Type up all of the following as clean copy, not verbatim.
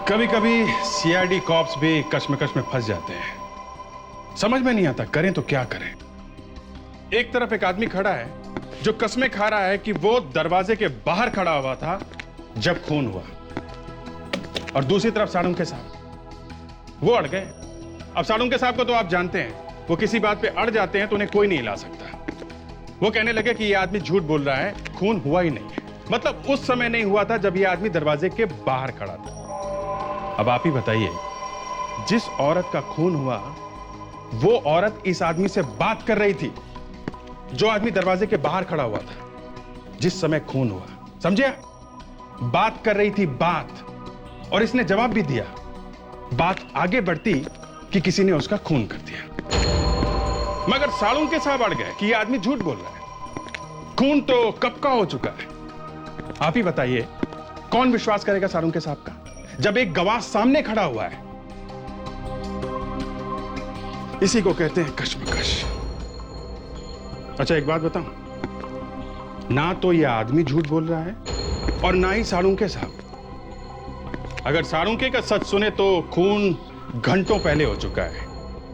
कभी कभी CID cops भी कश्मकश में फंस जाते हैं। समझ में नहीं आता करें तो क्या करें। एक तरफ एक आदमी खड़ा है जो कस्में खा रहा है कि वो दरवाजे के बाहर खड़ा हुआ था जब खून हुआ, और दूसरी तरफ साड़ुंके साहब वो अड़ गए। अब साड़ुंके साहब को तो आप जानते हैं, वो किसी बात पे अड़ जाते हैं तो उन्हें कोई नहीं हिला सकता। वो कहने लगे कि ये आदमी झूठ बोल रहा है, खून हुआ ही नहीं है। मतलब उस समय नहीं हुआ था जब ये आदमी दरवाजे के बाहर खड़ा था। अब आप ही बताइए, जिस औरत का खून हुआ वो औरत इस आदमी से बात कर रही थी जो आदमी दरवाजे के बाहर खड़ा हुआ था जिस समय खून हुआ। समझे? बात कर रही थी बात, और इसने जवाब भी दिया। बात आगे बढ़ती कि किसी ने उसका खून कर दिया। मगर साड़ुंके साहब अड़ गए कि यह आदमी झूठ बोल रहा है, खून तो कब का हो चुका है। आप ही बताइए, कौन विश्वास करेगा साड़ुंके साहब का जब एक गवाह सामने खड़ा हुआ है? इसी को कहते हैं कश्मकश। अच्छा एक बात बताऊं, ना तो यह आदमी झूठ बोल रहा है और ना ही साड़ुंके साहब। अगर साड़ुंके का सच सुने तो खून घंटों पहले हो चुका है,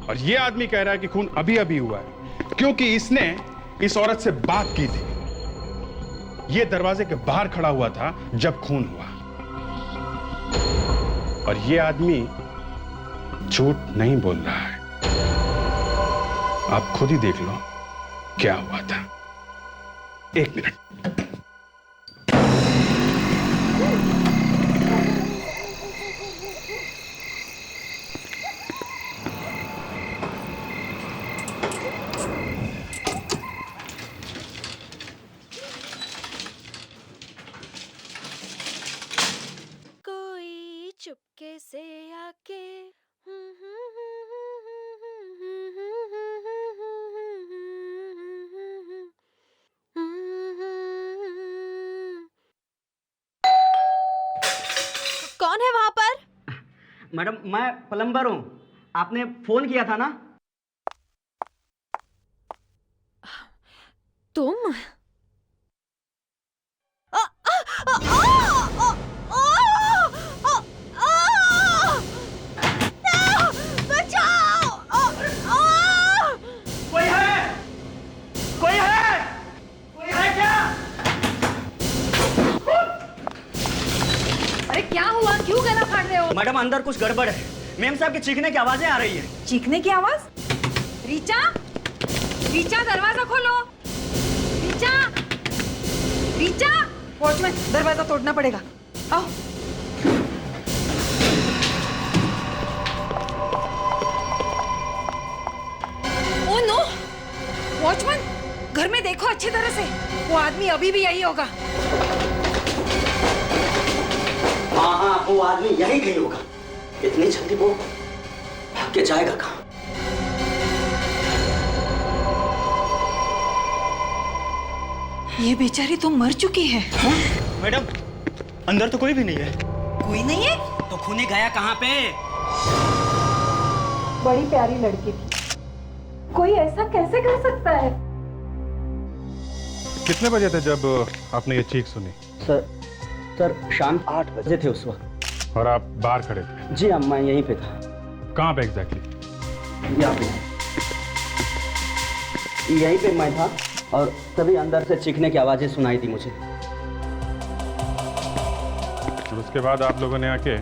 और यह आदमी कह रहा है कि खून अभी अभी हुआ है क्योंकि इसने इस औरत से बात की थी। यह दरवाजे के बाहर खड़ा हुआ था जब खून हुआ, और यह आदमी झूठ नहीं बोल रहा है। आप खुद ही देख लो क्या हुआ था। एक मिनट। कोई चुपके से आके कौन है वहां पर? मैडम मैं प्लम्बर हूँ, आपने फोन किया था ना? तुम? कोई है? कोई है? कोई है क्या? अरे क्या हुआ, क्यों गला फाड़ रहे हो? मैडम अंदर कुछ गड़बड़ है। मेम साहब की चीखने की आवाजें आ रही है। चीखने की आवाज? रीचा, रीचा दरवाजा खोलो। रीचा, रीचा। वॉचमैन दरवाजा तोड़ना पड़ेगा, आओ। ओ नो, वॉचमैन घर में देखो अच्छी तरह से, वो आदमी अभी भी यही होगा। हाँ हाँ, वो आदमी यही कहीं होगा। इतनी जल्दी वो भाग के जाएगा कहाँ? ये बेचारी तो मर चुकी है। मैडम अंदर तो कोई भी नहीं है। कोई नहीं है? तो खूनी गया कहाँ पे? बड़ी प्यारी लड़की थी, कोई ऐसा कैसे कर सकता है? कितने बजे थे जब आपने ये चीख सुनी? सर शाम 8 बजे थे उस वक्त। और आप बाहर खड़े थे? जी हाँ, मैं यहीं पे था। कहाँ पे एग्जैक्टली? यहाँ पे यहीं पे मैं था, और तभी अंदर से चीखने की आवाजें सुनाई दी मुझे। और उसके बाद आप लोगों ने आके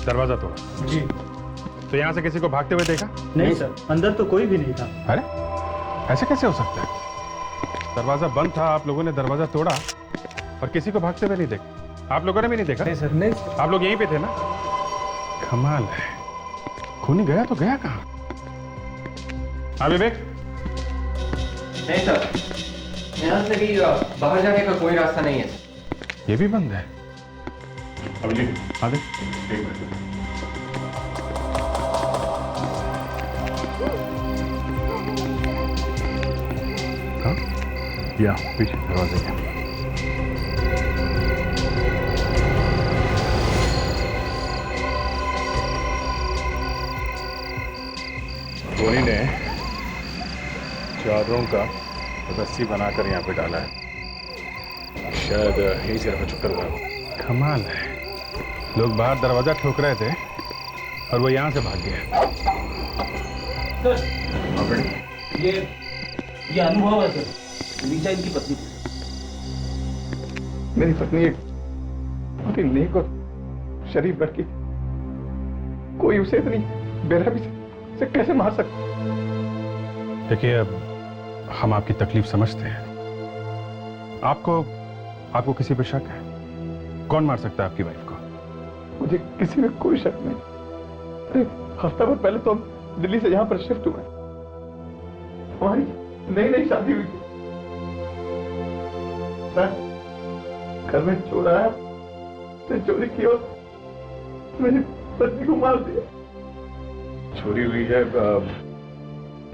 दरवाजा तोड़ा? जी। तो यहाँ से किसी को भागते हुए देखा? नहीं सर, अंदर तो कोई भी नहीं था। अरे ऐसे कैसे हो सकता है? दरवाजा बंद था, आप लोगों ने दरवाजा तोड़ा और किसी को भागते हुए नहीं देखा? आप लोगों ने भी नहीं देखा? नहीं सर, नहीं सर। आप लोग यहीं पे थे ना? कमाल है, खूनी गया तो गया कहाँ? हाँ विवेक? नहीं सर, यहाँ से भी बाहर जाने का कोई रास्ता नहीं है। ये भी बंद है। अभिजीत आगे एक मिनट। हाँ या पीछे दरवाजे के। धोनी ने चादरों का रस्सी बनाकर यहाँ पे डाला है। शायद यही से रखा चक्कर हुआ। कमाल है, लोग बाहर दरवाजा ठोक रहे थे और वो यहां से भाग गया। ये अनुभव है सर, रीचा इनकी पत्नी थी। मेरी पत्नी एक बहुत ही नेक और शरीफ लड़की, कोई उसे इतनी बेरहमी से कैसे मार सकता? देखिए, अब हम आपकी तकलीफ समझते हैं। आपको किसी पर शक है? कौन मार सकता है आपकी वाइफ को? मुझे किसी में कोई शक नहीं। अरे हफ्ता भर पहले तो हम दिल्ली से यहाँ पर शिफ्ट हुए। हमारी नई नई शादी हुई थी। घर में चोर आया, उसने चोरी की और मेरी पत्नी को मार दिया। चोरी हुई है?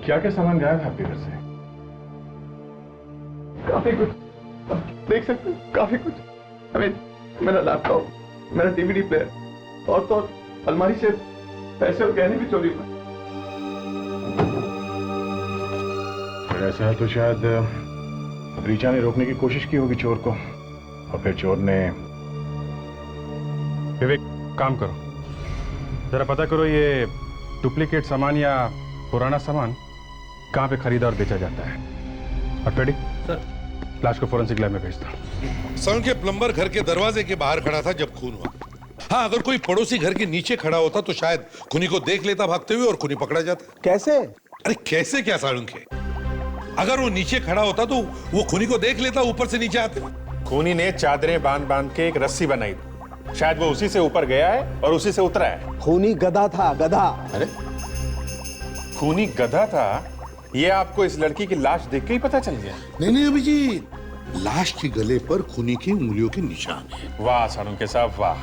क्या क्या सामान गायब है आपके घर से? काफी कुछ, आप देख सकते हैं, काफी कुछ। हमें मेरा लैपटॉप, मेरा डीवीडी प्लेयर और तो अलमारी से पैसे और गहने भी चोरी हुए। ऐसा है तो शायद रीचा ने रोकने की कोशिश की होगी चोर को, और फिर चोर ने। विवेक, काम करो, जरा पता करो ये डुप्लीकेट सामान या पुराना सामान कहां पे खरीदा और बेचा जाता है। और पेडी सर, लाश को फोरेंसिक लैब में भेज दो। सड़क के प्लम्बर घर के दरवाजे के बाहर खड़ा था जब खून हुआ। हाँ, अगर कोई पड़ोसी घर के नीचे खड़ा होता तो शायद खूनी को देख लेता भागते हुए और खूनी पकड़ा जाता। कैसे? अरे कैसे क्या साळुंखे, अगर वो नीचे खड़ा होता तो वो खूनी को देख लेता, ऊपर से नीचे आते। खूनी ने चादरें बांध बांध के एक रस्सी बनाई, शायद वो उसी से ऊपर गया है और उसी से उतरा है। खूनी गधा था, गधा। अरे खूनी गधा था, ये आपको इस लड़की की लाश देख के ही पता चल गया? नहीं अभिजीत, लाश के गले पर खूनी की उंगलियों के निशान है। वाह साळुंखे साहब, वाह।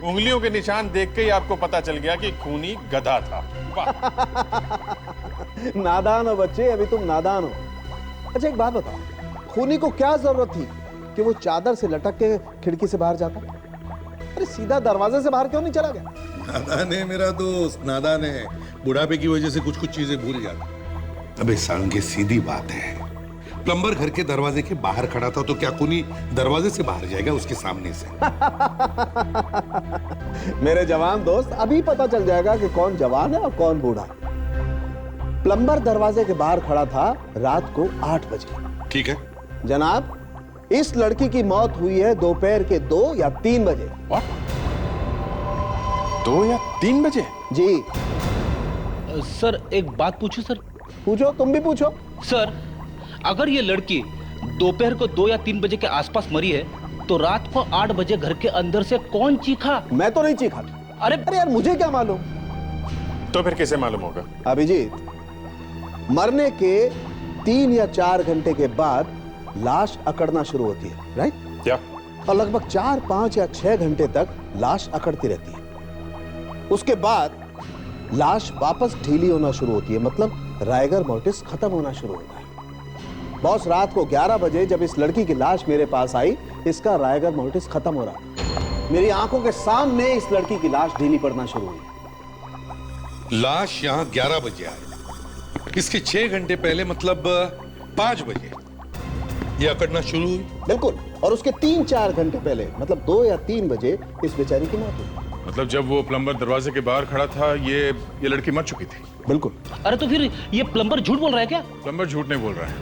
उंगलियों के निशान देख के ही आपको पता चल गया कि खूनी गधा था। वाह। नादान हो बच्चे, अभी तुम नादान हो। अच्छा एक बात बताओ, खूनी को क्या जरूरत थी कि वो चादर से लटक के खिड़की से बाहर जाता? अरे सीधा दरवाजे से बाहर क्यों नहीं चला गया? नादान है मेरा दोस्त, नादान है। बुढ़ापे की वजह से कुछ कुछ चीजें भूल जाता। अबे साळुंखे, सीधी बात है, प्लम्बर घर के दरवाजे के बाहर खड़ा था तो क्या खूनी दरवाजे से बाहर जाएगा उसके सामने से? मेरे जवान दोस्त, अभी पता चल जाएगा कि कौन जवान है और कौन बूढ़ा। प्लम्बर दरवाजे के बाहर खड़ा था रात को 8 बजे। ठीक है जनाब, इस लड़की की मौत हुई है दोपहर के 2 या 3 बजे। 2 या 3 बजे? जी। सर एक बात पूछूं सर? पूछो, तुम भी पूछो। सर, अगर ये लड़की दोपहर को 2 या 3 बजे के आसपास मरी है तो रात को 8 बजे घर के अंदर से कौन चीखा? मैं तो नहीं चीखा। अरे यार, मुझे क्या मालूम? तो फिर कैसे मालूम होगा? अभिजीत, मरने के 3 या 4 घंटे के बाद लाश अकड़ना शुरू होती है, राइट? क्या? और लगभग 4, 5 या 6 घंटे तक लाश अकड़ती रहती है। उसके बाद लाश वापस ढीली होना शुरू होती है, मतलब राइगर मोर्टिस खत्म होना शुरू होता है। बॉस, रात को 11 बजे जब इस लड़की की लाश मेरे पास आई, इसका राइगर मोर्टिस खत्म हो रहा था। मेरी आंखों के सामने इस लड़की की लाश ढीली पड़ना शुरू हुई। लाश यहाँ 11 बजे आई, इसके 6 घंटे पहले मतलब 5 बजे ये अकड़ना शुरू हुई। बिल्कुल, और उसके 3-4 घंटे पहले मतलब 2 या 3 बजे इस बेचारी की मौत हुई। मतलब जब वो प्लम्बर दरवाजे के बाहर खड़ा था, ये लड़की मर चुकी थी। बिल्कुल। अरे तो फिर ये प्लम्बर झूठ बोल रहा है क्या? प्लम्बर झूठ नहीं बोल रहा है,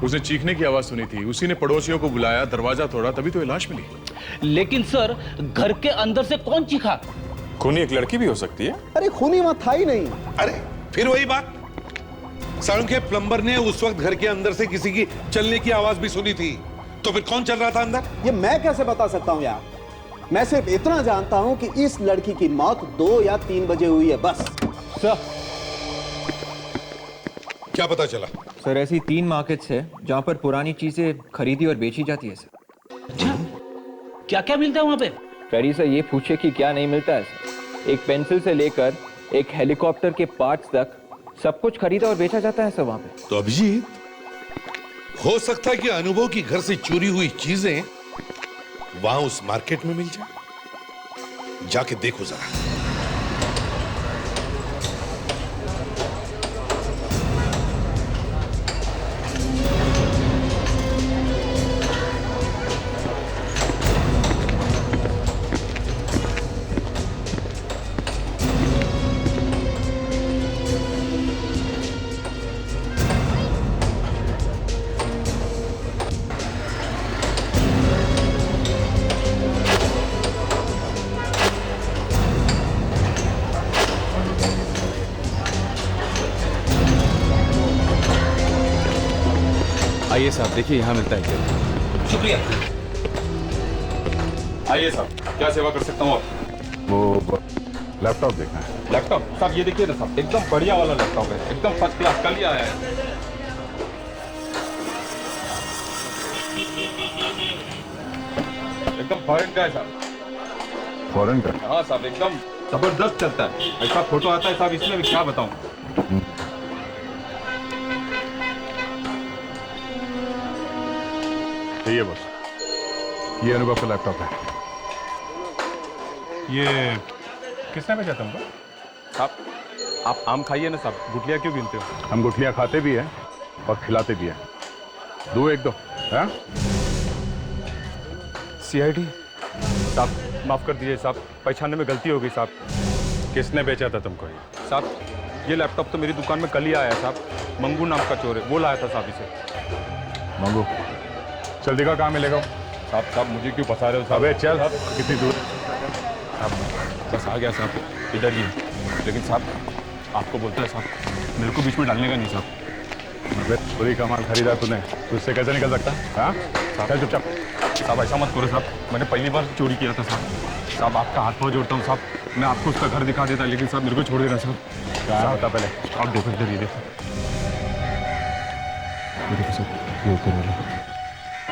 उसने चीखने की आवाज सुनी थी, उसी ने पड़ोसियों को बुलाया, दरवाजा तोड़ा, तभी तो ये लाश मिली। लेकिन सर, घर के अंदर से कौन चीखा? खूनी एक लड़की भी हो सकती है। अरे खूनी वहां था ही नहीं। अरे फिर वही बात, साळुंखे, प्लम्बर ने उस वक्त घर के अंदर से किसी की चलने की आवाज भी सुनी थी, तो फिर कौन चल रहा था अंदर? ये मैं कैसे बता सकता हूं यार? मैं सिर्फ इतना जानता हूं कि इस लड़की की मौत 2 या 3 बजे हुई है, बस। सर, क्या पता चला? सर ऐसी 3 मार्केट्स है जहाँ पर पुरानी चीजें खरीदी और बेची जाती है सर। अच्छा, क्या क्या मिलता है वहां पे? फेरी से ये पूछे कि क्या नहीं मिलता है सर। एक पेंसिल से लेकर एक हेलीकॉप्टर के पार्ट्स तक सब कुछ खरीदा और बेचा जाता है सर वहां पे। तो अभिजीत, हो सकता है कि अनुभव की घर से चोरी हुई चीजें वहां उस मार्केट में मिल जाए। जाके देखो जरा। आइए साहब, देखिए यहाँ मिलता है क्या। शुक्रिया। आइए साहब, क्या सेवा कर सकता हूँ आप? वो लैपटॉप देखना है। लैपटॉप साहब, ये देखिए ना साहब, एकदम बढ़िया वाला लैपटॉप है, एकदम फर्स्ट क्लास, कल ही आया है। एकदम फॉरेन का है साहब। फॉरेन का? हाँ साहब, एकदम जबरदस्त चलता है। ऐसा फोटो आता है साहब इसमें, भी क्या बताऊं। ये बस, ये अनुभव का लैपटॉप है। ये किसने भेजा तुमको? साहब, आप आम खाइए ना साहब, गुठलियाँ क्यों गिनते हो? हम गुठलियाँ खाते भी हैं और खिलाते भी हैं। दो एक दो, हाँ? CID साहब, माफ कर दीजिए साहब, पहचानने में गलती हो गई साहब। किसने बेचा था तुमको ये? साहब, ये लैपटॉप तो मेरी दुकान में कल ही आया साहब। मंगू नाम का चोर है, वो लाया था साहब इसे। मंगू, चल दिखा कहाँ मिलेगा। साहब मुझे क्यों फंसा रहे हो साहब? अबे चल, कितनी दूर? साहब बस आ गया साहब, इधर ही। लेकिन साहब आपको बोलता है साहब, मेरे को बीच में डालने का नहीं साहब। अबे चोरी का माल खरीदा तूने, तो उससे कैसे निकल सकता? हाँ, चल चुपचाप। साहब ऐसा मत करो साहब, मैंने पहली बार चोरी किया था साहब। साहब आपका हाथ पाँव जोड़ता हूँ साहब, मैं आपको उसका घर दिखा देता, लेकिन साहब मेरे को छोड़ देना साहब। कहाँ होता पहले? आप देखो इधर, ये देखो। ये देखो साहब, ये ऊपर वाला।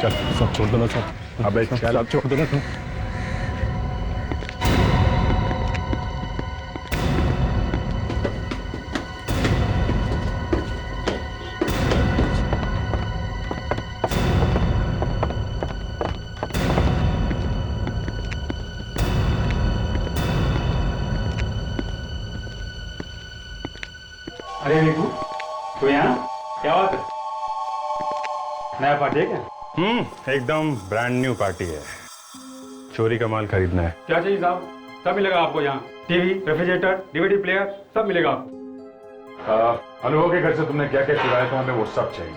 चल सब छोड़ देना साहब। अबे चल, आप छोड़ देना साहब। अरे निकू, तो यहाँ क्या बात है? नया पार्टी है क्या? एकदम ब्रांड न्यू पार्टी है। चोरी का माल खरीदना है। क्या चाहिए साहब? सब मिलेगा आपको यहाँ। टीवी, रेफ्रिजरेटर, DVD प्लेयर, सब मिलेगा आपको। अनुभव के घर से तुमने क्या क्या चुराया था, हमें वो सब चाहिए।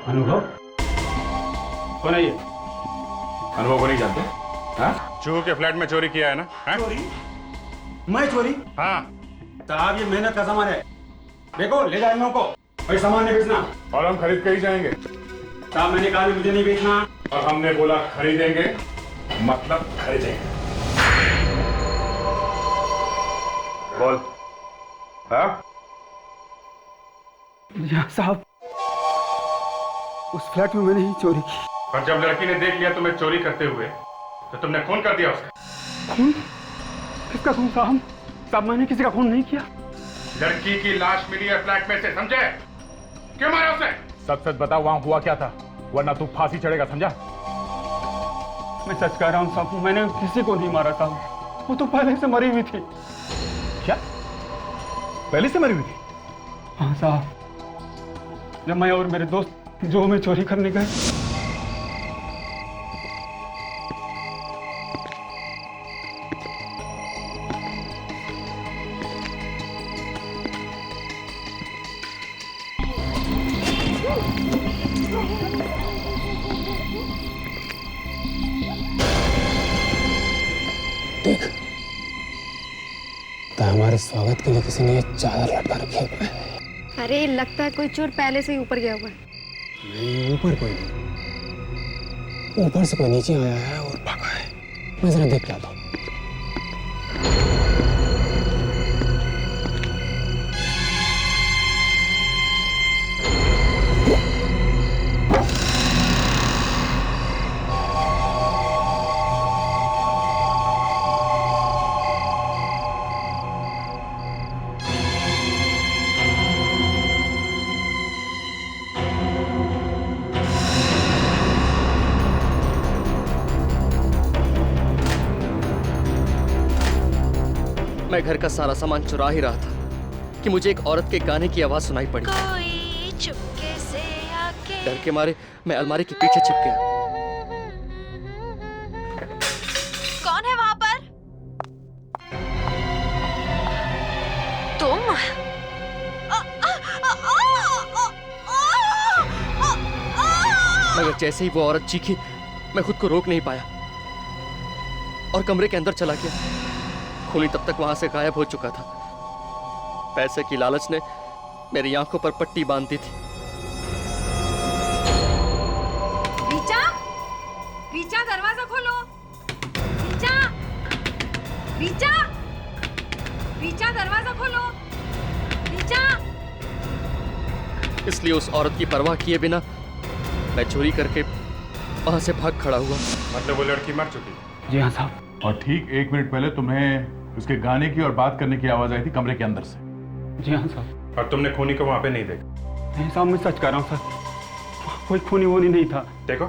अनुभव कौन है ये? अनुभव को नहीं जानते? हाँ? चूहो के फ्लैट में चोरी किया है ना? हाँ? चोरी? मैं चोरी? हाँ। साहब ये मेहनत का सामान है, देखो ले जाए लोगों को, और सामान नहीं बेचना। और हम खरीद के ही जाएंगे। साहब मैंने कहा मुझे नहीं बेचना। और हमने बोला खरीदेंगे, मतलब खरीदेंगे। बोल। हाँ? यहाँ साहब, उस फ्लैट में मैंने ही चोरी की। और जब लड़की ने देख लिया तुम्हें चोरी करते हुए, तो तुमने खून कर दिया उसका। खून? किसका खून साहब? साहब मैंने किसी का खून नहीं किया। लड़की की लाश मिली है फ्लैट में से, समझे? क्यों मारा उसे? सच सच बता, वहां हुआ क्या था, वरना तू फांसी चढ़ेगा, समझा? मैं सच कह रहा हूँ साहब, मैंने किसी को नहीं मारा साहब, वो तो पहले से मरी हुई थी। क्या? पहले से मरी हुई थी? हाँ साहब, जब मैं और मेरे दोस्त जो में चोरी करने गए, देख, तो हमारे स्वागत के लिए किसी ने ये चादर लटका रखी है। अरे लगता है कोई चोर पहले से ही ऊपर गया हुआ है। नहीं, ऊपर कोई नहीं, ऊपर से कोई नीचे आया है और भागा है। मैं जरा देख के आता हूँ। मैं घर का सारा सामान चुरा ही रहा था कि मुझे एक औरत के गाने की आवाज सुनाई पड़ी। कोई चुपके से आके। डर के मारे मैं अलमारी के पीछे छिप गया। कौन है वहां पर? तुम? मगर जैसे ही वो औरत चीखी, मैं खुद को रोक नहीं पाया और कमरे के अंदर चला गया। खूनी तब तक वहां से गायब हो चुका था। पैसे की लालच ने मेरी आंखों पर पट्टी बांध दी थी। रीचा, रीचा दरवाजा खोलो, रीचा। इसलिए उस औरत की परवाह किए बिना मैं चोरी करके वहां से भाग खड़ा हुआ। मतलब वो लड़की मर चुकी? जी हाँ साहब। और ठीक 1 मिनट पहले तुम्हें उसके गाने की और बात करने की आवाज आई थी कमरे के अंदर से। जी हाँ साहब। और तुमने खूनी को वहां पे नहीं देखा? नहीं साहब, मैं सच कह रहा हूँ सर, कोई खूनी वूनी नहीं था। देखो,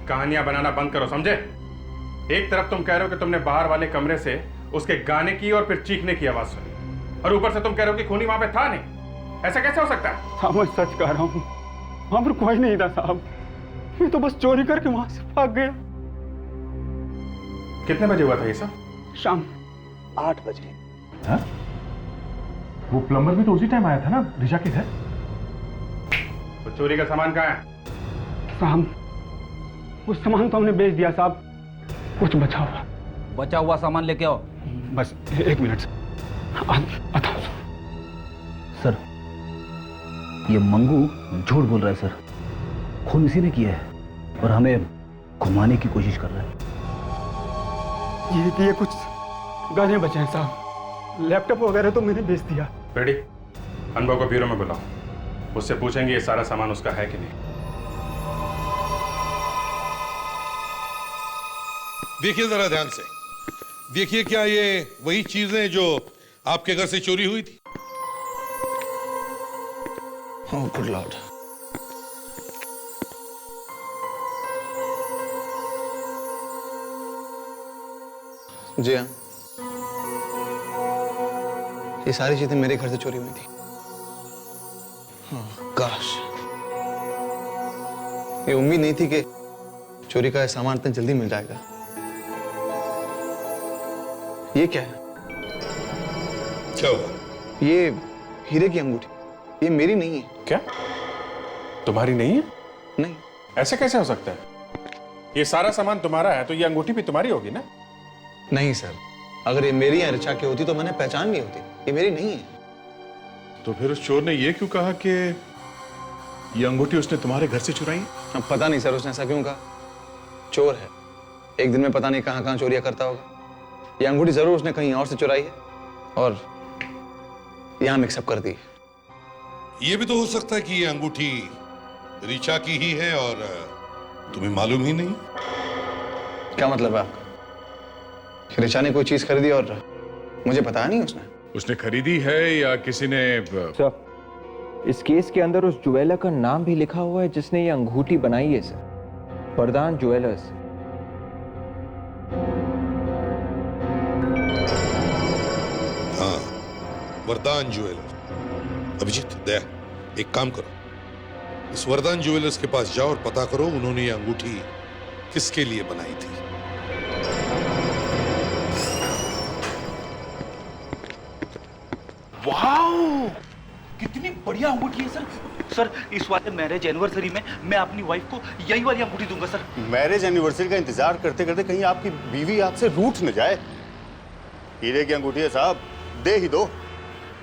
कहानियां बनाना बंद करो, समझे? एक तरफ तुम कह रहे हो कि तुमने बाहर वाले कमरे से उसके गाने की और फिर चीखने की आवाज सुनी, और ऊपर से तुम कह रहे हो कि खूनी वहां पे था नहीं। ऐसा कैसे हो सकता है? साहब मैं सच कह रहा हूँ, वहां पर कोई नहीं था साहब, मैं तो बस चोरी करके वहां से भाग गया। कितने बजे हुआ था ये सब? शाम 8 बजे। हाँ? वो प्लम्बर भी तो उसी टाइम आया था ना ऋचा के घर? तो चोरी का सामान कहाँ है? साहब वो सामान तो हमने बेच दिया साहब, कुछ बचा हुआ सामान लेके आओ। बस 1 मिनट आता हूँ। सर ये मंगू झूठ बोल रहा है सर, खून इसी ने किया है और हमें घुमाने की कोशिश कर रहा है। ये कुछ गाने बचे हैं साहब, लैपटॉप वगैरह तो मैंने बेच दिया। रेडी? अनुभव को ब्यूरो में बुलाओ, उससे पूछेंगे ये सारा सामान उसका है कि नहीं। देखिए जरा ध्यान से, देखिए क्या ये वही चीजें जो आपके घर से चोरी हुई थी? Oh good Lord. जी हाँ, ये सारी चीजें मेरे घर से चोरी हुई थी। हाँ, काश ये उम्मीद नहीं थी कि चोरी का सामान इतना जल्दी मिल जाएगा। ये क्या है? क्या हुआ? ये हीरे की अंगूठी, ये मेरी नहीं है। क्या? तुम्हारी नहीं है? नहीं। ऐसे कैसे हो सकता है? ये सारा सामान तुम्हारा है तो ये अंगूठी भी तुम्हारी होगी ना? नहीं सर, अगर ये मेरी या ऋचा की होती तो मैंने पहचान ली होती। ये मेरी नहीं है। तो फिर उस चोर ने ये क्यों कहा कि ये अंगूठी उसने तुम्हारे घर से चुराई? अब पता नहीं सर, उसने ऐसा क्यों कहा। चोर है, एक दिन में पता नहीं कहां कहां चोरियां करता होगा। ये अंगूठी जरूर उसने कहीं और से चुराई है और यहां मिक्सअप कर दी। ये भी तो हो सकता है कि ये अंगूठी ऋचा की ही है और तुम्हें मालूम ही नहीं। क्या मतलब है आपका? ऋचा ने कोई चीज खरीदी और मुझे बताया नहीं उसने? उसने खरीदी है या किसी ने? सर, इस केस के अंदर उस ज्वेलर का नाम भी लिखा हुआ है जिसने ये अंगूठी बनाई है सर, वरदान ज्वेलर्स। हाँ, वरदान ज्वेलर्स। अभिजीत, दया, एक काम करो, इस वरदान ज्वेलर्स के पास जाओ और पता करो उन्होंने ये अंगूठी किसके लिए बनाई थी। वाओ, कितनी बढ़िया अंगूठी है सर। सर इस वाले मैरिज एनिवर्सरी में मैं अपनी वाइफ को यही वाली अंगूठी दूंगा सर। मैरिज एनिवर्सरी का इंतजार करते करते कहीं आपकी बीवी आपसे रूठ न जाए। हीरे की अंगूठी है साहब, दे ही दो।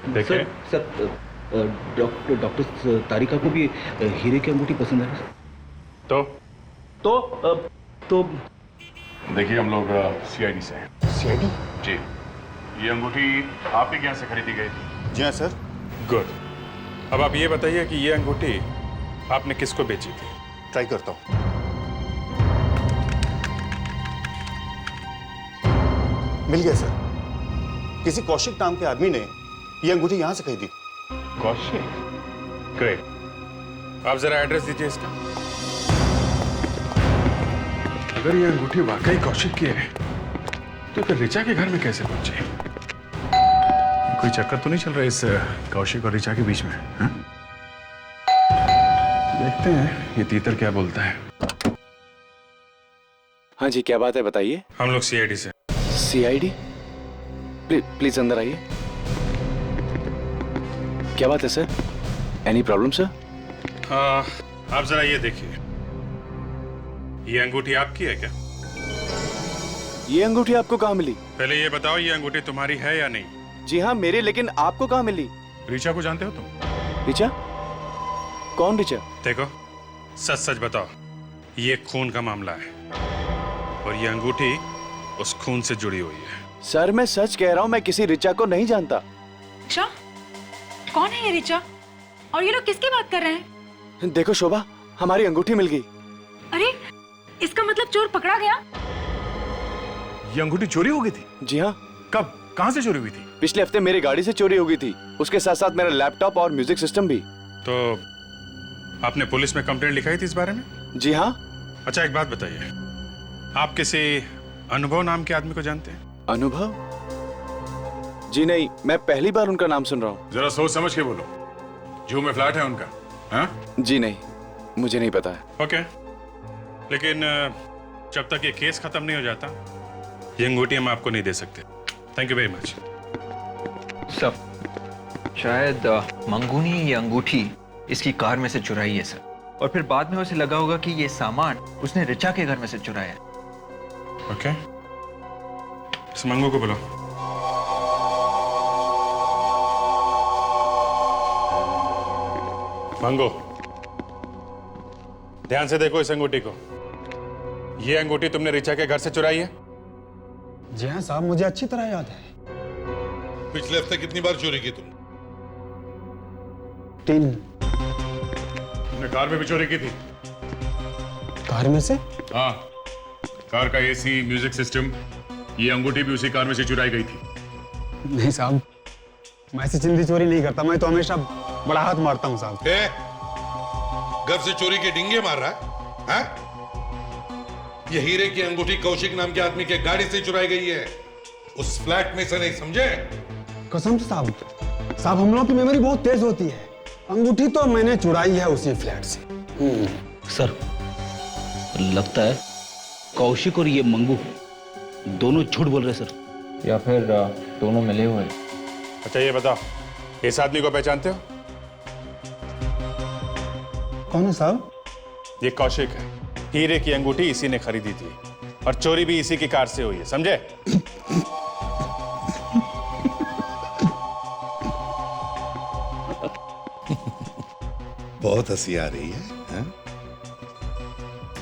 देखिए सर, डॉक्टर तारिका को भी हीरे की अंगूठी पसंद है। तो देखिए हम लोग सीआईडी से हैं। सीआईडी? जी। ये अंगूठी आपके यहाँ से खरीदी गई थी? जी हाँ सर। गुड। अब आप ये बताइए कि ये अंगूठी आपने किसको बेची थी? ट्राई करता हूँ। मिल गया सर, किसी कौशिक नाम के आदमी ने ये अंगूठी यहाँ से खरीदी। कौशिक? ग्रेट। आप जरा एड्रेस दीजिए इसका। अगर ये अंगूठी वाकई कौशिक की है तो फिर ऋचा के घर में कैसे पहुंची? कोई चक्कर तो नहीं चल रहा इस कौशिक और ऋचा के बीच में? हा? देखते हैं ये तीतर क्या बोलता है। हाँ जी, क्या बात है बताइए। हम लोग सीआईडी से। सीआईडी? प्लीज अंदर आइए। क्या बात है सर? Any problem sir? आप जरा ये देखिए, ये अंगूठी आपकी है क्या? ये अंगूठी आपको कहाँ मिली? पहले ये बताओ, ये अंगूठी तुम्हारी है या नहीं? जी हाँ मेरी, लेकिन आपको कहाँ मिली? ऋचा को जानते हो तुम? ऋचा? कौन ऋचा? देखो सच सच बताओ, ये खून का मामला है और ये अंगूठी उस खून से जुड़ी हुई है। सर मैं सच कह रहा हूँ, मैं किसी रिचा को नहीं जानता। रिचा? कौन है ये रिचा? और ये लोग किसकी बात कर रहे हैं? देखो शोभा, हमारी अंगूठी मिल गई। अरे इसका मतलब चोर पकड़ा गया? ये अंगूठी चोरी हो गई थी? जी हाँ। कब, कहाँ से चोरी हुई थी? पिछले हफ्ते मेरी गाड़ी से चोरी हो गई थी, उसके साथ साथ मेरा लैपटॉप और म्यूजिक सिस्टम भी। तो आपने पुलिस में कंप्लेंट लिखाई थी इस बारे में? जी हाँ। अच्छा एक बात बताइए, आप किसी अनुभव नाम के आदमी को जानते हैं? अनुभव? जी नहीं, मैं पहली बार उनका नाम सुन रहा हूँ। जरा सोच समझ के बोलो। जू में फ्लैट है उनका? हाँ? जी नहीं, मुझे नहीं पता है। ओके, लेकिन जब तक ये केस खत्म नहीं हो जाता ये अंगूठी हम आपको नहीं दे सकते। Thank you very much. Sir, शायद मंगू ने ये अंगूठी इसकी कार में से चुराई है सर, और फिर बाद में उसे लगा होगा कि ये सामान उसने रिचा के घर में से चुराया है। ओके, इस मंगू को बुलाओ। मंगू, ध्यान से देखो इस अंगूठी को। ये अंगूठी तुमने रिचा के घर से चुराई है? जी हाँ साहब, मुझे अच्छी तरह याद है। पिछले हफ्ते कितनी बार चोरी की तुम? 3। तुमने कार में भी चोरी की थी? कार में से? हाँ, कार का एसी, म्यूजिक सिस्टम, ये अंगूठी भी उसी कार में से चुराई गई थी। नहीं साहब, मैं ऐसी चिंदी चोरी नहीं करता, मैं तो हमेशा बड़ा हाथ मारता हूँ साहब। घर से चोरी के डिंगे मार रहा है? हाँ? ये हीरे की अंगूठी कौशिक नाम के आदमी के गाड़ी से चुराई गई है, उस फ्लैट में से, नहीं समझे? कसम से साहब, साहब हम लोगों की मेमोरी बहुत तेज होती है। अंगूठी तो मैंने चुराई है उसी फ्लैट से। सर, लगता है कौशिक और ये मंगू दोनों झूठ बोल रहे सर। या फिर दोनों मिले हुए। अच्छा ये बताओ, इस आदमी को पहचानते हो? कौन है साहब? ये कौशिक है। हीरे की अंगूठी इसी ने खरीदी थी और चोरी भी इसी की कार से हुई है, समझे? बहुत हंसी आ रही है, हाँ?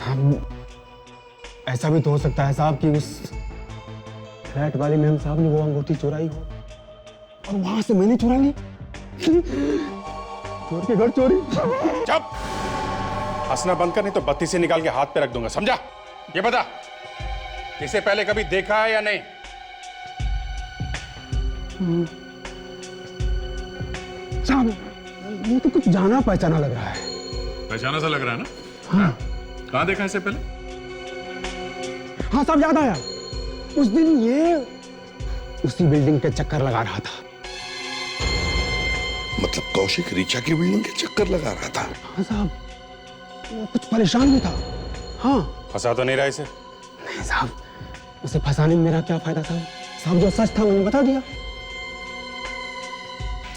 हम ऐसा भी तो हो सकता है साहब कि उस फ्लैट वाले मेम साहब ने वो अंगूठी चुराई हो और वहां से मैंने चुरा ली। चोर के घर चोरी। चुप! हंसना बंद कर, नहीं तो बत्ती से निकाल के हाथ पे रख दूंगा, समझा? ये बता, इसे पहले कभी देखा है या नहीं? साहब ये तो कुछ जाना पहचाना लग रहा है। पहचाना सा लग रहा है ना? हाँ। कहाँ देखा इसे पहले? हाँ साहब, याद आया। उस दिन ये उसी बिल्डिंग के चक्कर लगा रहा था। मतलब कौशिक रिचा की बिल्डिंग के चक्कर लगा रहा था? हाँ साहब, वो कुछ परेशान भी था। हाँ। फंसा तो नहीं रहा इसे? नहीं साहब, उसे फंसाने में मेरा क्या फायदा साहब? साहब जो सच था मैंने बता दिया।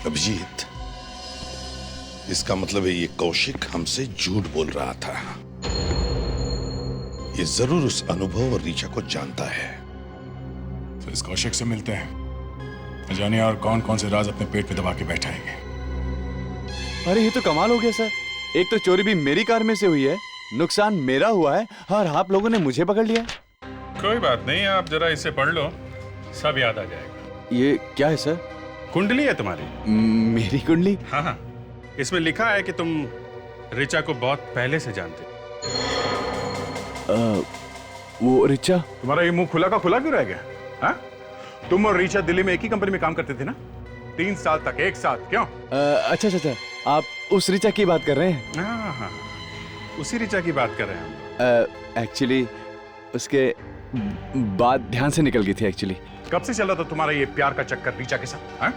अभिजीत, इसका मतलब है ये कौशिक हमसे झूठ बोल रहा था। ये जरूर उस अनुभव और रीचा को जानता है। तो इस कौशिक से मिलते हैं, जाने और कौन कौन से राज अपने पेट पे दबा के बैठाएंगे। अरे ये तो कमाल हो गया सर, एक तो चोरी भी मेरी कार में से हुई है, नुकसान मेरा हुआ है और आप लोगों ने मुझे पकड़ लिया। कोई बात नहीं, आप जरा इसे पढ़ लो, सब याद आ जाएगा। ये क्या है सर? कुंडली है तुम्हारी। मेरी कुंडली? हाँ हाँ, इसमें लिखा है कि तुम रिचा को बहुत पहले से जानते। वो रिचा? तुम्हारा ये मुंह खुला का खुला क्यों रह गया? हाँ? तुम और रिचा दिल्ली में एक ही कंपनी में काम करते थे ना? 3 साल तक एक साथ, क्यों? अच्छा अच्छा, आप उस रिचा की बात कर रहे हैं? हाँ हाँ, उसी रिचा की बात कर रहे हैं। एक्चुअली उसके बात ध्यान से निकल गई थी एक्चुअली। कब से चल रहा था तुम्हारा ये प्यार का चक्कर रिचा के साथ? हाँ?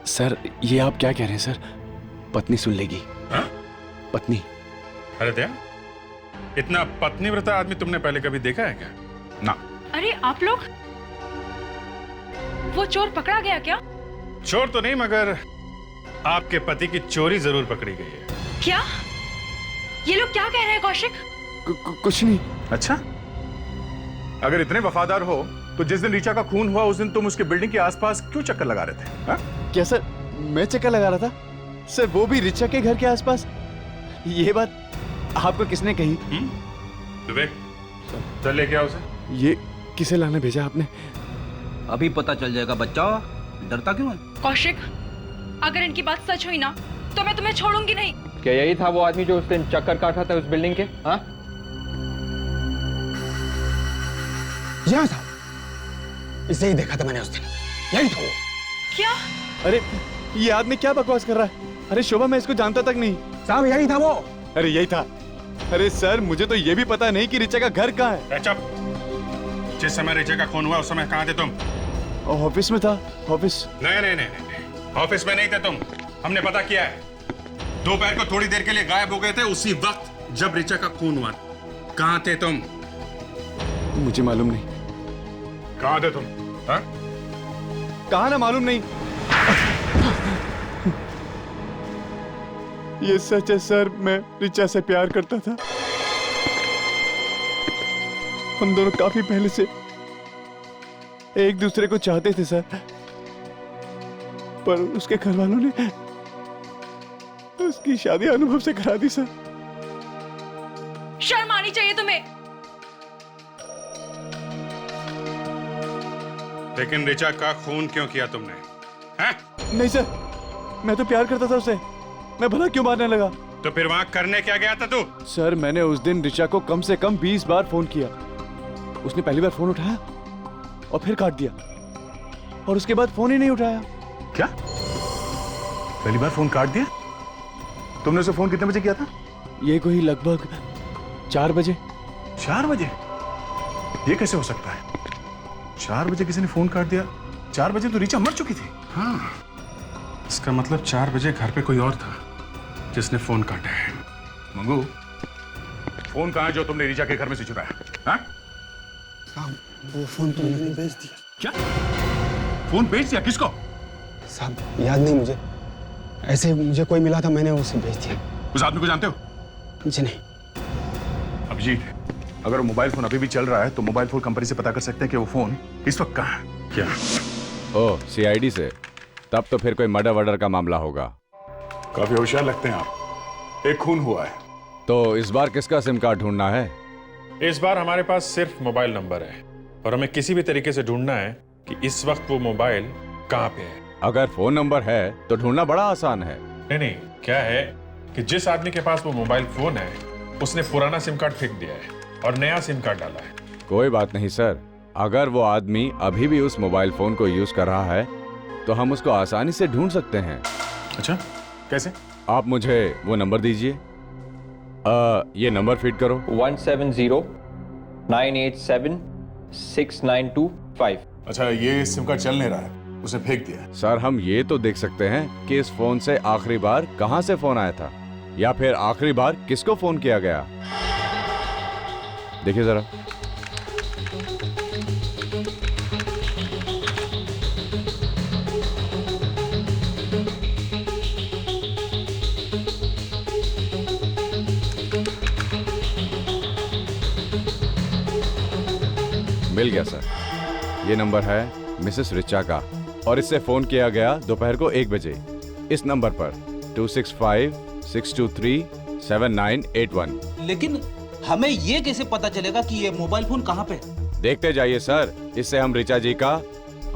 सर ये आप क्या कह रहे हैं सर? पत्नी सुन लेगी। हाँ? पत्नी? अरे दया, इतना पत्नीव्रता आदमी तुमने पहले कभी देखा है क्या? ना। अरे आप लोग, वो चोर पकड़ा गया क्या? चोर तो नहीं, मगर आपके पति की चोरी जरूर पकड़ी गई है। क्या? ये लोग क्या कह रहे हैं कौशिक? कुछ नहीं। अच्छा, अगर इतने वफादार हो तो जिस दिन रीचा का खून हुआ उस दिन तुम उसके बिल्डिंग के आसपास क्यों चक्कर लगा रहे थे? हा? क्या सर मैं चक्कर लगा रहा था? सर वो भी रीचा के घर के आसपास? ये बात आपको किसने कही? विवेक, चल लेके आओ उसे। ये किसे लाने भेजा आपने? अभी पता चल जाएगा बच्चा, डरता क्यों है? कौशिक, अगर इनकी बात सच हुई ना तो मैं तुम्हें छोड़ूंगी नहीं। क्या यही था वो आदमी जो उस दिन चक्कर काटा था उस बिल्डिंग के? हाँ यहाँ साहब, इसे ही देखा था मैंने उस दिन, यही था वो। क्या? अरे ये आदमी क्या बकवास कर रहा है? अरे शोभा, मैं इसको जानता तक नहीं। साहब यही था वो। अरे यही था। अरे सर, मुझे तो ये भी पता नहीं कि रिचा का घर कहाँ है। चुप। जिस समय रिचा का खून हुआ उस समय कहाँ थे तुम? ऑफिस में था। ऑफिस? नहीं, ऑफिस में नहीं थे तुम। हमने पता किया है, दोपहर को थोड़ी देर के लिए गायब हो गए थे उसी वक्त जब रिचा का खून हुआ। कहाँ थे तुम? मुझे मालूम नहीं। कहाँ थे तुम? हाँ? कहा ना मालूम नहीं। ये सच है सर, मैं रिचा से प्यार करता था। हम दोनों काफी पहले से एक दूसरे को चाहते थे सर, पर उसके घर वालों ने उसकी शादी अनुभव से करा दी सर। शर्म आनी चाहिए तुम्हें। लेकिन रिचा का खून क्यों किया तुमने? हैं? नहीं सर, मैं तो प्यार करता था उसे, मैं भला क्यों मारने लगा? तो फिर वहां करने क्या गया था तू? सर, मैंने उस दिन रिचा को कम से कम 20 बार फोन किया। उसने पहली बार फोन उठाया और फिर काट दिया, और उसके बाद फोन ही नहीं उठाया। क्या? पहली बार फोन काट दिया? तुमने उसे फोन कितने बजे किया था? ये कोई लगभग 4 बजे। 4 बजे? ये कैसे हो सकता है? 4 बजे किसी ने फोन काट दिया? 4 बजे तो रिचा मर चुकी थी। हाँ, इसका मतलब 4 बजे घर पे कोई और था जिसने फोन काटा है। मंगू, फोन कहाँ है जो तुमने रिचा के घर में से चुराया? हाँ? साहब, वो फोन तो मैंने बेच दिया। क्या? फोन बेच दिया? किसको? साहब याद नहीं मुझे, ऐसे मुझे कोई मिला था, मैंने उसे बेच दिया। उस आदमी को जानते हो? जी नहीं। अभिजीत, अगर वो मोबाइल फोन अभी भी चल रहा है तो मोबाइल फोन कंपनी से पता कर सकते हैं कि वो फोन इस वक्त कहाँ है। क्या? ओह, सीआईडी से? तब तो फिर कोई मर्डर वर्डर का मामला होगा। काफी होशियार लगते हैं आप। एक खून हुआ है। तो इस बार किसका सिम कार्ड ढूंढना है? इस बार हमारे पास सिर्फ मोबाइल नंबर है और हमें किसी भी तरीके से ढूंढना है कि इस वक्त वो मोबाइल कहाँ पे है। अगर फोन नंबर है तो ढूंढना बड़ा आसान है। नहीं, क्या है कि जिस आदमी के पास वो मोबाइल फोन है उसने पुराना सिम कार्ड फेंक दिया है और नया सिम कार्ड डाला है। कोई बात नहीं सर, अगर वो आदमी अभी भी उस मोबाइल फोन को यूज कर रहा है तो हम उसको आसानी से ढूंढ सकते हैं। अच्छा, कैसे? आप मुझे वो नंबर दीजिए। ये नंबर फीड करो। 1709876925। अच्छा, ये सिम कार्ड चल नहीं रहा है, उसने फेंक दिया। सर, हम ये तो देख सकते हैं कि इस फोन से आखिरी बार कहां से फोन आया था, या फिर आखिरी बार किसको फोन किया गया। देखिए जरा। मिल गया सर, ये नंबर है मिसेस रिचा का और इससे फोन किया गया दोपहर को 1 बजे इस नंबर पर 2656237981। लेकिन हमें ये कैसे पता चलेगा कि ये मोबाइल फोन कहाँ पे है? देखते जाइए सर, इससे हम रिचा जी का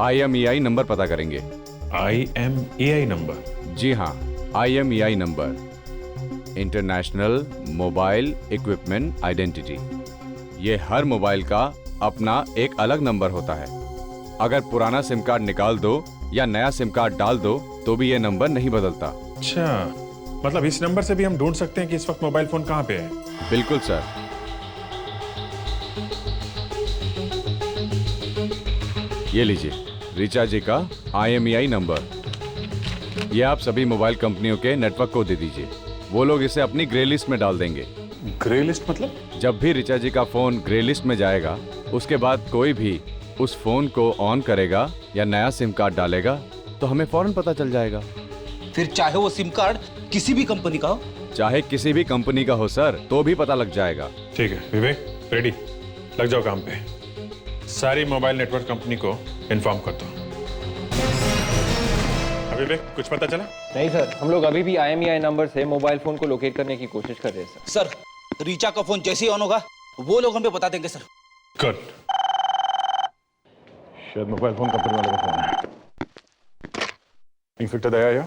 IMEI नंबर पता करेंगे। IMEI number? जी हाँ, IMEI number, international mobile equipment identity. ये हर मोबाइल का अपना एक अलग नंबर होता है। अगर पुराना सिम कार्ड निकाल दो या नया सिम कार्ड डाल दो तो भी ये नंबर नहीं बदलता। अच्छा, मतलब इस नंबर से भी हम ढूंढ सकते हैं कि इस वक्त मोबाइल फोन कहाँ पे है? बिल्कुल सर। ये लीजिए रिचा जी का IMEI नंबर। ये आप सभी मोबाइल कंपनियों के नेटवर्क को दे दीजिए, वो लोग इसे अपनी ग्रे लिस्ट में डाल देंगे। ग्रे लिस्ट मतलब? जब भी रिचा जी का फोन ग्रे लिस्ट में जाएगा उसके बाद कोई भी उस फोन को ऑन करेगा या नया सिम कार्ड डालेगा तो हमें फौरन पता चल जाएगा। फिर चाहे वो सिम कार्ड किसी भी कंपनी का हो? चाहे किसी भी कंपनी का हो सर, तो भी पता लग जाएगा। ठीक है विवेक, रेडी, लग जाओ काम पे। सारी मोबाइल नेटवर्क कंपनी को इन्फॉर्म कर दो। विवेक, कुछ पता चला? नहीं सर, हम लोग अभी भी IMEI नंबर से मोबाइल फोन को लोकेट करने की कोशिश कर रहे हैं सर। रिचा का फोन जैसे ही ऑन होगा वो लोग हमें बता देंगे सर। गुड। शायद मोबाइल फोन कंपनी वाले का फोन है। इंस्पेक्टर दया या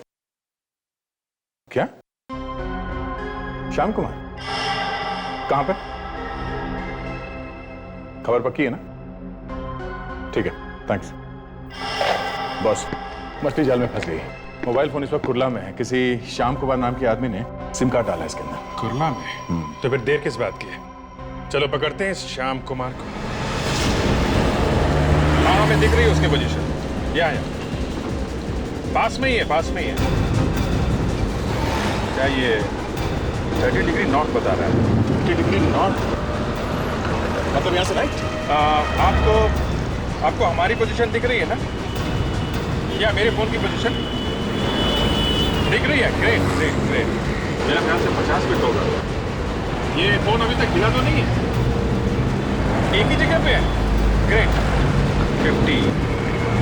क्या? श्याम कुमार कहां पे? खबर पक्की है ना? ठीक है, थैंक्स। बॉस, मछली जाल में फंस गई। मोबाइल फोन इस वक्त कुरला में है। किसी श्याम कुमार नाम के आदमी ने सिम कार्ड डाला है इसके अंदर। कुरला में? तो फिर देर किस बात की है? चलो पकड़ते हैं इस श्याम कुमार को। हाँ, हमें दिख रही है उसकी पोजीशन। यहाँ है, पास में ही है, पास में ही है। क्या ये 30 डिग्री नॉर्थ बता रहा है? 30 डिग्री नॉर्थ मतलब यहाँ से राइट? आपको हमारी पोजीशन दिख रही है ना? या मेरे फोन की पोजीशन दिख रही है? Great great great. मेरा ध्यान से 50 मिनट होगा। ये फोन अभी तक हिला तो नहीं है? एक ही जगह पे है? ग्रेट। 50,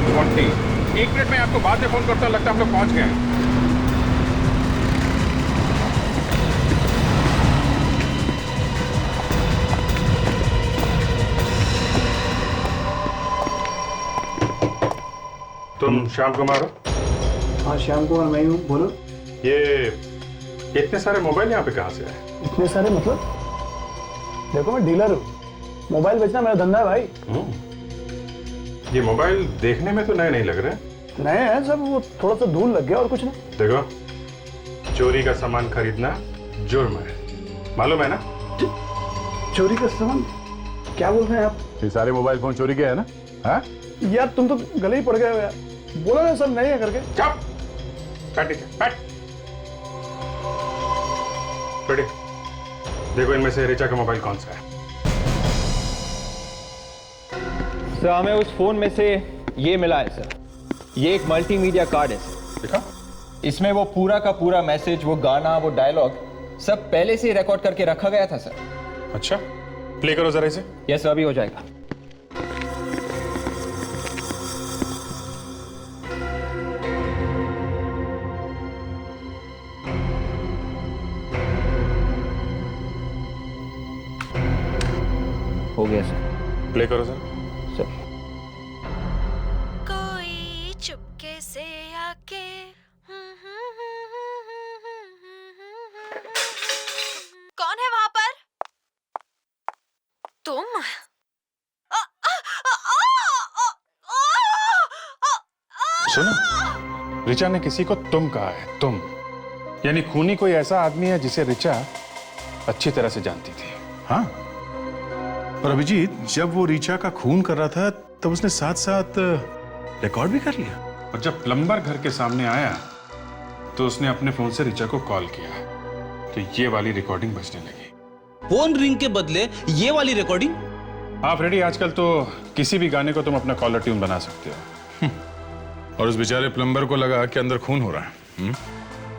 40। 1 मिनट में आपको बाद में फोन करता हूँ। लगता है हम लोग पहुंच गए हैं। तुम श्याम कुमार हो? हाँ, श्याम कुमार मैं हूँ, बोलो। ये इतने सारे मोबाइल यहाँ पे कहाँ से आए? इतने सारे मतलब? देखो मैं डीलर हूँ, मोबाइल बेचना मेरा धंधा है भाई। ये मोबाइल देखने में तो नए नहीं लग रहे। नए हैं सब, वो थोड़ा सा धूल लग गया और कुछ नहीं। देखो, चोरी का सामान खरीदना जुर्म है, मालूम है ना? चोरी का सामान? क्या बोल रहे हैं आप? ये सारे मोबाइल फोन चोरी के है ना? हाँ? यार तुम तो गले ही पड़ गए हो यार, बोला ना सब नहीं है करके। चुप! बैठ। देखो इनमें से रिचा का मोबाइल कौन सा है? सर हमें उस फोन में से ये मिला है सर। ये एक मल्टीमीडिया कार्ड है सर। देखा? इसमें वो पूरा का पूरा मैसेज, वो गाना, वो डायलॉग सब पहले से ही रिकॉर्ड करके रखा गया था सर। अच्छा, प्ले करो जरा इसे। यस सर, अभी हो जाएगा। हो गया सर। प्ले करो सर। सर कोई चुपके से आके कौन है वहां पर? तुम? सुनो, रिचा ने किसी को तुम कहा है, तुम। यानी खूनी कोई ऐसा आदमी है जिसे रिचा अच्छी तरह से जानती थी। हाँ, और अभिजीत जब वो रिचा का खून कर रहा था तब उसने साथ साथ रिकॉर्ड भी कर लिया। और जब प्लम्बर घर के सामने आया तो उसने अपने फोन से रिचा को कॉल किया, तो ये वाली रिकॉर्डिंग बजने लगी। फोन रिंग के बदले ये वाली रिकॉर्डिंग? हाँ फ्रेडी, आजकल तो किसी भी गाने को तुम अपना कॉलर ट्यून बना सकते हो। और उस बेचारे प्लम्बर को लगा कि अंदर खून हो रहा है।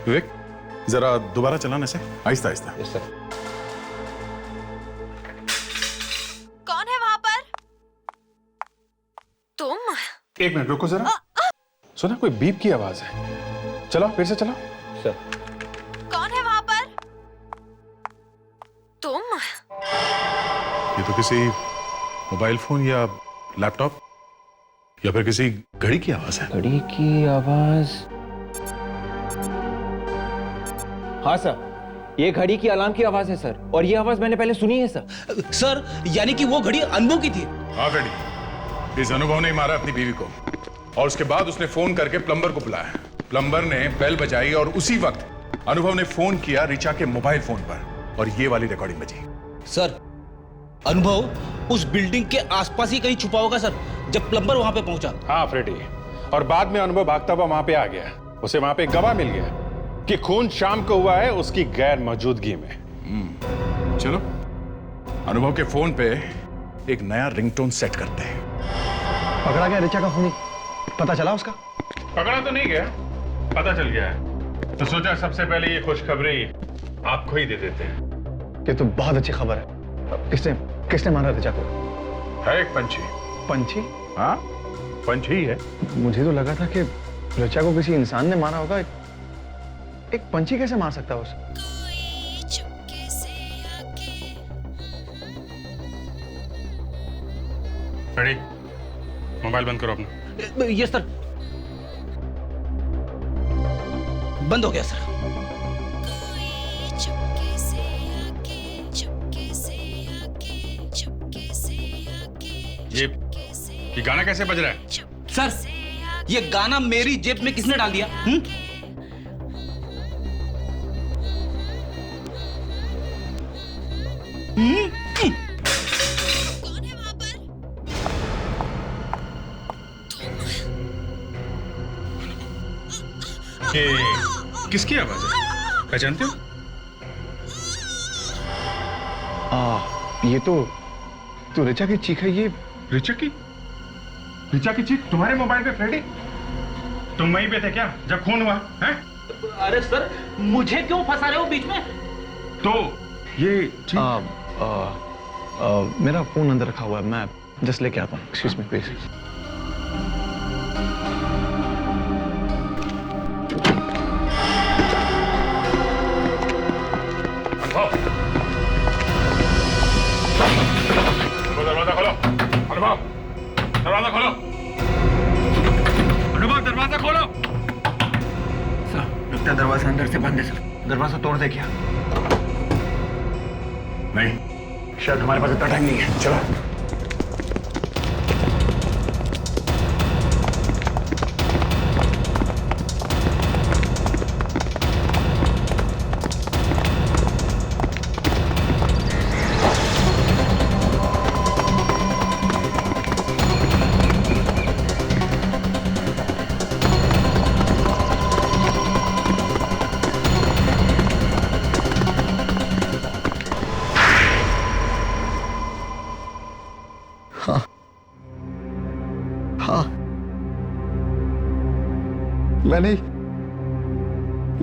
विवेक, जरा दोबारा चलाने से आहिस्ता आहिस्ता। Yes sir. कौन है वहां पर? तुम? 1 मिनट रुको जरा। सुना, कोई बीप की आवाज है। चलो फिर से चलो। सर। कौन है वहां पर? तुम? ये तो किसी मोबाइल फोन या लैपटॉप या फिर किसी घड़ी की आवाज है। घड़ी की आवाज? हाँ सर, ये घड़ी की अलार्म की आवाज है सर, और ये आवाज मैंने पहले सुनी है सर। सर यानी कि वो घड़ी अनुभव की थी? हाँ फ्रेडी, इस अनुभव ने मारा अपनी बीवी को और उसके बाद उसने फोन करके प्लम्बर को बुलाया। प्लम्बर ने बेल बजाई और उसी वक्त अनुभव ने फोन किया रिचा के मोबाइल फोन पर और ये वाली रिकॉर्डिंग बजी। सर अनुभव उस बिल्डिंग के आसपास ही कहीं छुपा होगा सर, जब प्लम्बर वहां पे पहुंचा। हाँ फ्रेडी, और बाद में अनुभव भागता हुआ वहां पे आ गया। उसे वहां पे एक गवाह मिल गया कि खून शाम को हुआ है उसकी गैर मौजूदगी में। चलो अनुभव के फोन पे एक नया रिंगटोन सेट करते हैं। पकड़ा गया रिचा का खूनी? पता चला उसका? पकड़ा तो नहीं गया, पता चल गया है। तो सोचा सबसे पहले ये खुशखबरी आपको ही दे देते हैं। ये तो बहुत अच्छी खबर है। किसने मारा रिचा को? है एक पंछी। पंछी? हाँ, पंछी ही है। मुझे तो लगा था कि रिचा को किसी इंसान ने मारा होगा। एक पंछी कैसे मार सकता है उसे? रेडी, मोबाइल बंद करो अपना। ये सर, बंद हो गया सर। ये गाना कैसे बज रहा है? सर, ये गाना मेरी जेब में किसने डाल दिया? ये किसकी आवाज है? पहचानते हो? ये तो ऋचा की चीख है। ये ऋचा की चीख तुम्हारे मोबाइल पे? फ्रेडी, तुम वहीं पे थे क्या जब खून हुआ है? अरे सर, मुझे क्यों फंसा रहे हो बीच में? तो ये मेरा फोन अंदर रखा हुआ है, मैं जस्ट लेके आता हूँ। Excuse me please. दरवाजा खोलो। अनुभव, दरवाजा खोलो। अनुभव, दरवाजा खोलो। सर, लगता है दरवाजा अंदर से बंद है सर। दरवाजा तोड़ दे क्या? नहीं, शायद हमारे पास इतना टाइम नहीं है। चलो।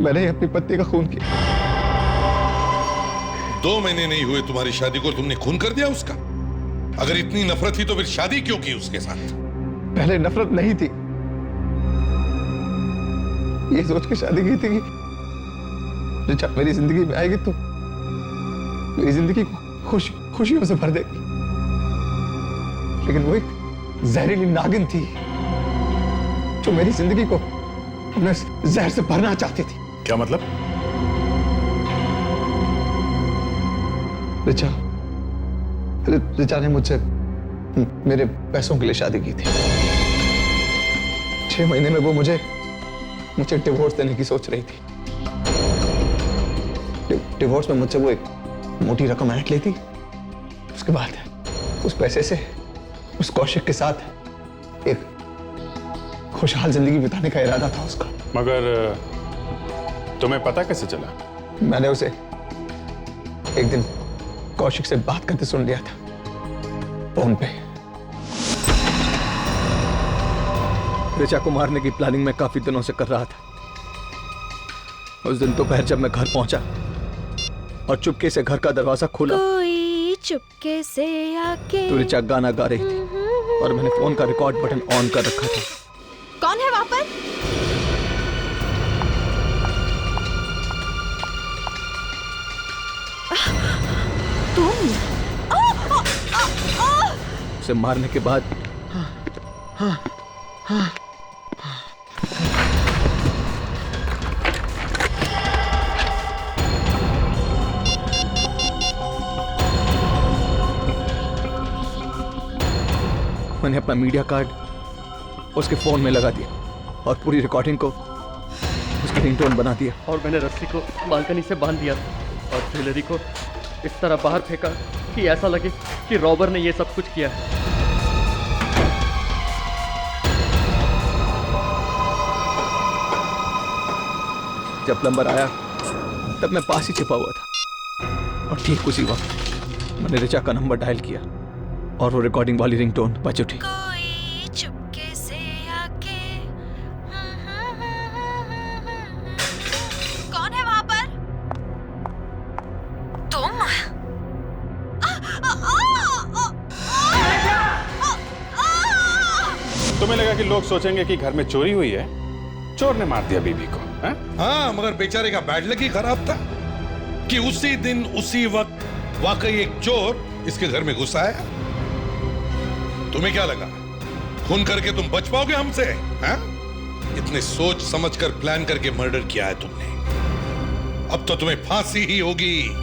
मैंने अपनी पत्नी का खून किया। 2 महीने नहीं हुए तुम्हारी शादी को, तुमने खून कर दिया उसका? अगर इतनी नफरत थी तो फिर शादी क्यों की उसके साथ? पहले नफरत नहीं थी, ये सोच के शादी की थी कि ऋचा मेरी जिंदगी में आएगी तो मेरी जिंदगी को खुशियों से भर देगी। लेकिन वो एक जहरीली नागिन थी जो मेरी जिंदगी को अपने जहर से भरना चाहती थी। क्या मतलब? ऋचा ने मुझसे मेरे पैसों के लिए शादी की थी। 6 महीने में वो मुझे डिवोर्स देने की सोच रही थी। डिवोर्स में मुझसे वो एक मोटी रकम ऐंठ लेती, उसके बाद उस पैसे से उस कौशिक के साथ एक खुशहाल जिंदगी बिताने का इरादा था उसका। मगर तुम्हें पता कैसे चला? मैंने उसे एक दिन कौशिक से बात करते सुन लिया था फोन पे। ऋचा को मारने की प्लानिंग मैं काफी दिनों से कर रहा था। उस दिन दोपहर जब मैं घर पहुंचा और चुपके से घर का दरवाजा खोला, कोई चुपके से आके तो ऋचा गाना गा रही थी और मैंने फोन का रिकॉर्ड बटन ऑन कर रखा था। कौन है वहां पर? तुम? उसे मारने के बाद मैंने अपना मीडिया कार्ड उसके फोन में लगा दिया और पूरी रिकॉर्डिंग को उसकी रिंगटोन बना दिया। और मैंने रस्सी को बालकनी से बांध दिया और ज्वेलरी को इस तरह बाहर फेंका कि ऐसा लगे कि रॉबर ने ये सब कुछ किया है। जब प्लम्बर आया तब मैं पास ही छिपा हुआ था और ठीक उसी वक्त मैंने ऋचा का नंबर डायल किया और वो रिकॉर्डिंग वाली रिंगटोन बज उठी। कोई चुपके से आके। कौन है वहां पर? तुम? तुम्हें लगा कि लोग सोचेंगे कि घर में चोरी हुई है, चोर ने मार दिया बीबी को? हाँ, मगर बेचारे का बैड लक ही खराब था कि उसी दिन उसी वक्त वाकई एक चोर इसके घर में घुस आया। तुम्हें क्या लगा खून करके तुम बच पाओगे हमसे? हैं? इतने सोच समझकर प्लान करके मर्डर किया है तुमने। अब तो तुम्हें फांसी ही होगी।